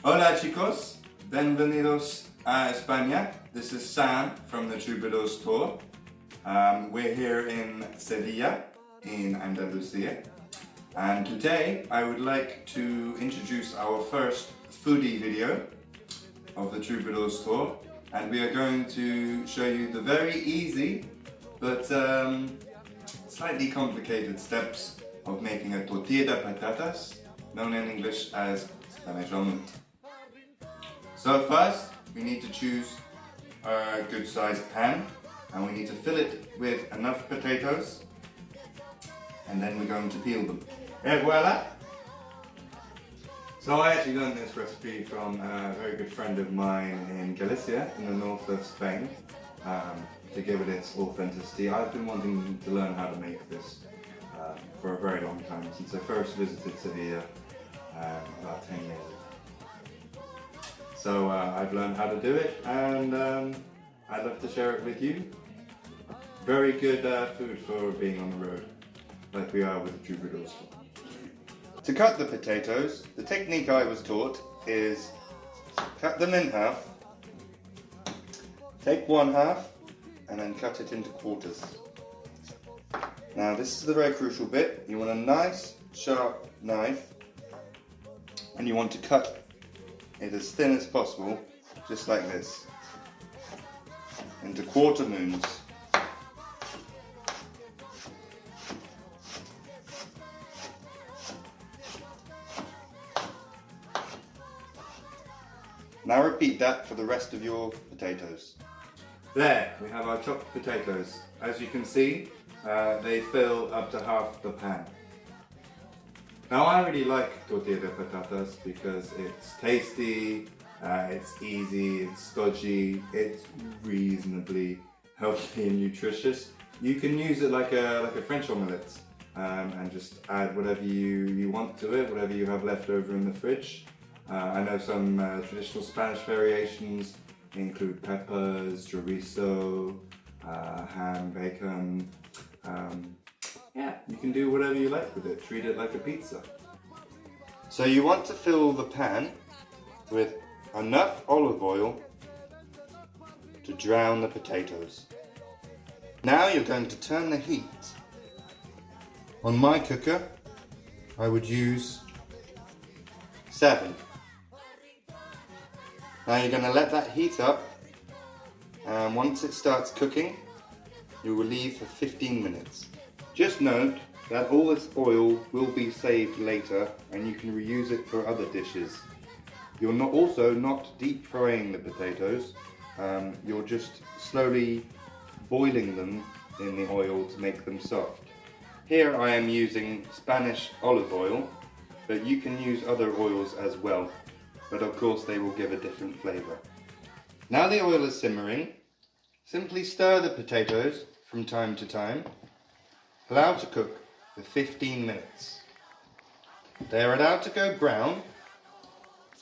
Hola chicos, bienvenidos a España. This is Sam from the Troubadours Tour. We're here in Seville, in Andalusia. And today I would like to introduce our first foodie video of the Troubadours Tour. And we are going to show you the very easy but slightly complicated steps of making a tortilla de patatas, known in English as Spanish Omelette. So first, we need to choose a good sized pan and we need to fill it with enough potatoes and then we're going to peel them. Et voila! So I actually learned this recipe from a very good friend of mine in Galicia, in the north of Spain, to give it its authenticity. I've been wanting to learn how to make this for a very long time, since I first visited Seville about 10 years ago. So I've learned how to do it and I'd love to share it with you. Very good food for being on the road, like we are with the Troubadours. To cut the potatoes, the technique I was taught is cut them in half, take one half and then cut it into quarters. Now this is the very crucial bit. You want a nice sharp knife and you want to cut it as thin as possible, just like this, into quarter moons. Now repeat that for the rest of your potatoes. There, we have our chopped potatoes. As you can see, they fill up to half the pan. Now I really like tortilla de patatas because it's tasty, it's easy, it's stodgy, it's reasonably healthy and nutritious. You can use it like a French omelette and just add whatever you want to it, whatever you have left over in the fridge. I know some traditional Spanish variations include peppers, chorizo, ham, bacon. Yeah, you can do whatever you like with it. Treat it like a pizza. So you want to fill the pan with enough olive oil to drown the potatoes. Now you're going to turn the heat. On my cooker, I would use 7. Now you're going to let that heat up, and once it starts cooking, you will leave for 15 minutes. Just note that all this oil will be saved later and you can reuse it for other dishes. You're not deep frying the potatoes, you're just slowly boiling them in the oil to make them soft. Here I am using Spanish olive oil, but you can use other oils as well. But of course they will give a different flavour. Now the oil is simmering, simply stir the potatoes from time to time. Allow to cook for 15 minutes. They are allowed to go brown,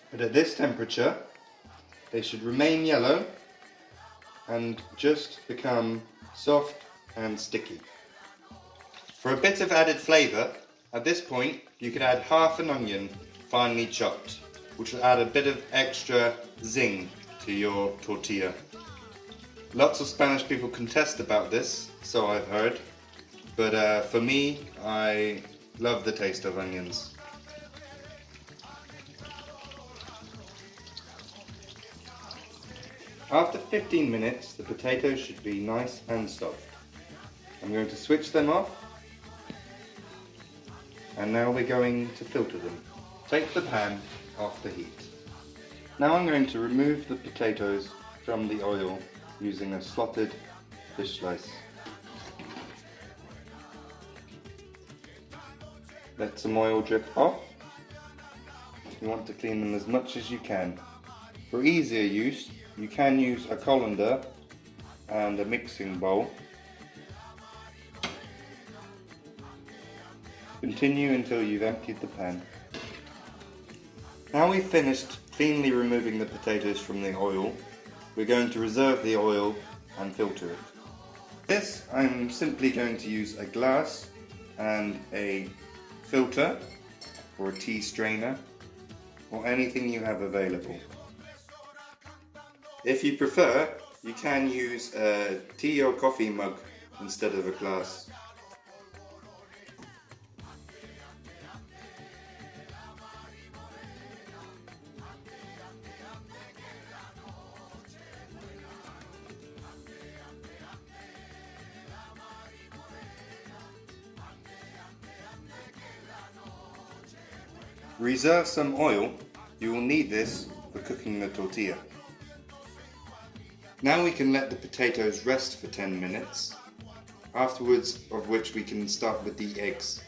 but at this temperature they should remain yellow and just become soft and sticky. For a bit of added flavour, at this point you could add half an onion finely chopped, which will add a bit of extra zing to your tortilla. Lots of Spanish people contest about this, so I've heard, but for me, I love the taste of onions. After 15 minutes, the potatoes should be nice and soft. I'm going to switch them off, and now we're going to filter them. Take the pan off the heat. Now I'm going to remove the potatoes from the oil using a slotted fish slice. Let some oil drip off. You want to clean them as much as you can. For easier use, you can use a colander and a mixing bowl. Continue until you've emptied the pan. Now we've finished cleanly removing the potatoes from the oil, we're going to reserve the oil and filter it. This, I'm simply going to use a glass and a filter or a tea strainer, or anything you have available. If you prefer, you can use a tea or coffee mug instead of a glass. Reserve some oil, you will need this for cooking the tortilla. Now we can let the potatoes rest for 10 minutes, afterwards of which we can start with the eggs.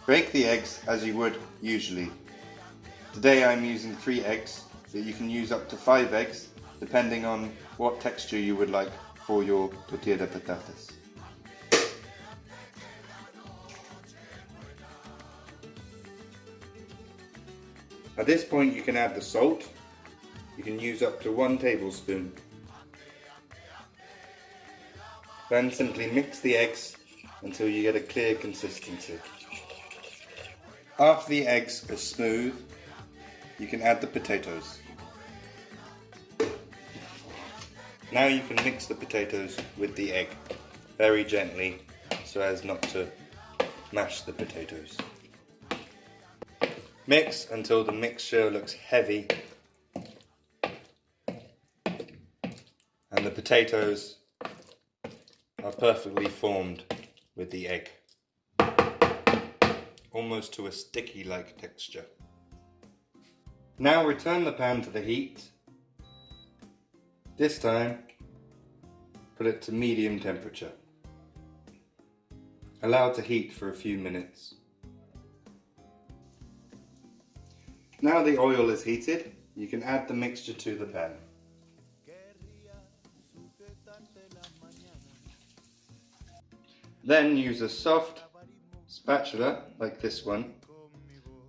Break the eggs as you would usually. Today I'm using 3 eggs, but you can use up to 5 eggs depending on what texture you would like for your tortilla de patatas. At this point you can add the salt. You can use up to 1 tablespoon. Then simply mix the eggs until you get a clear consistency. After the eggs are smooth, you can add the potatoes. Now you can mix the potatoes with the egg very gently so as not to mash the potatoes. Mix until the mixture looks heavy and the potatoes are perfectly formed with the egg, almost to a sticky-like texture. Now return the pan to the heat. This time, put it to medium temperature. Allow it to heat for a few minutes. Now the oil is heated, you can add the mixture to the pan. Then use a soft spatula, like this one,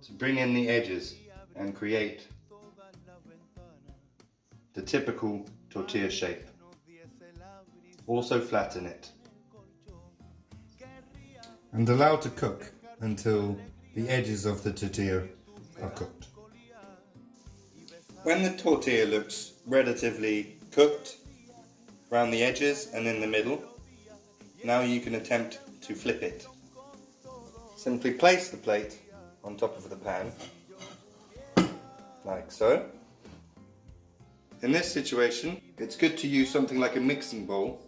to bring in the edges and create the typical tortilla shape. Also flatten it. And allow to cook until the edges of the tortilla are cooked. When the tortilla looks relatively cooked around the edges and in the middle, now you can attempt to flip it. Simply place the plate on top of the pan, like so. In this situation, it's good to use something like a mixing bowl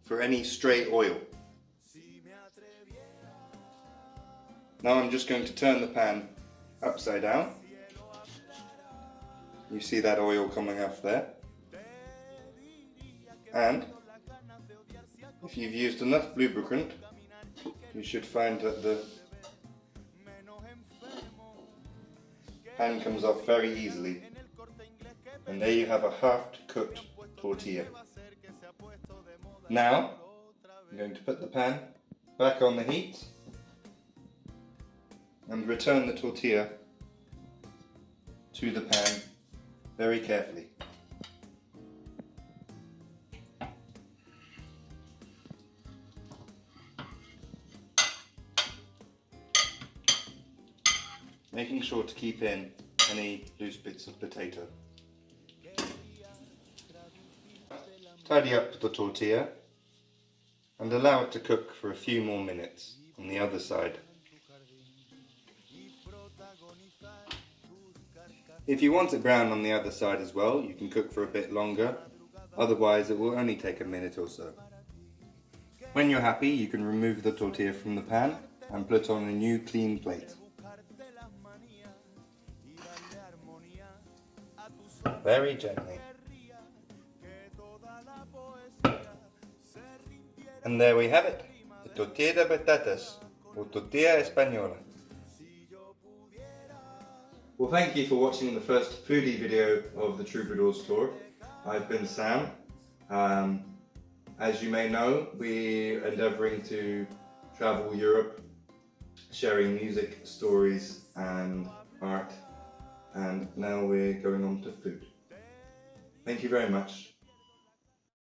for any stray oil. Now I'm just going to turn the pan upside down. You see that oil coming off there. And if you've used enough lubricant, you should find that the pan comes off very easily. And there you have a half-cooked tortilla. Now, I'm going to put the pan back on the heat and return the tortilla to the pan very carefully. Making sure to keep in any loose bits of potato. Tidy up the tortilla and allow it to cook for a few more minutes on the other side. If you want it brown on the other side as well, you can cook for a bit longer, otherwise it will only take a minute or so. When you're happy, you can remove the tortilla from the pan and put on a new clean plate. Very gently. And there we have it, the tortilla de patatas, or tortilla española. Well, thank you for watching the first foodie video of the Troubadours Tour. I've been Sam. As you may know, we're endeavouring to travel Europe, sharing music, stories and art, and now we're going on to food. Thank you very much.